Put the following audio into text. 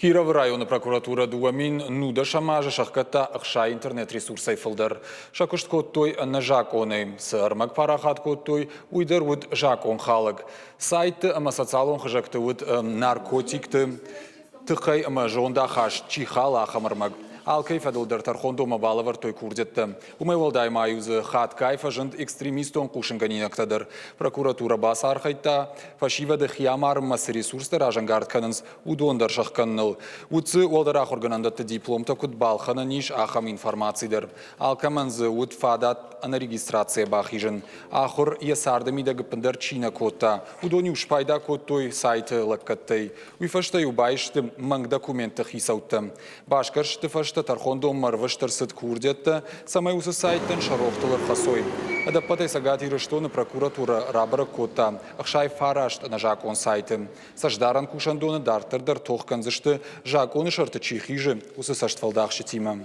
Киров районы прокуратура дуамин нуда шамажа шахката ақша интернет ресурсай фылдар. Шакушт коттой на жаконы. Сырмак парахат коттой уйдер вот жакон халык. Сайты ама социалон хажакты вот наркотикты. Тықай ама жонда хаш чихала хамармак. Ал кайфа дылдар тархондо мабалавар той курдетті. Умай валдай майузы хат кайфа жынд экстремистон кушынганинактадыр. Прокуратура баса архайта, фашивады хиямар мас ресурстар ажангардканынс удондар шахканныл. Уцы олдарах органандатты дипломта кут балхана ниш ахам информациядыр. Ал каманзы уд фадат ана регистрация бахижын. Ахур ясардамида гыпындар чина котта. Удони ушпайда коттой сайты лаккаттай. Уйфаштай убайшты манг документы хисаутты. Башкаршты фашты тархондо марваштырсыт курдетті, самай усы сайттен шарохтылыр хасой. Адаппатай сагатиры штоны прокуратура рабара котта, ақшай фарашт на жакон сайты. Саждаран кушандоны дартырдар тоқканзышты жаконы шарты чихижы усы саштфалдақшы тима.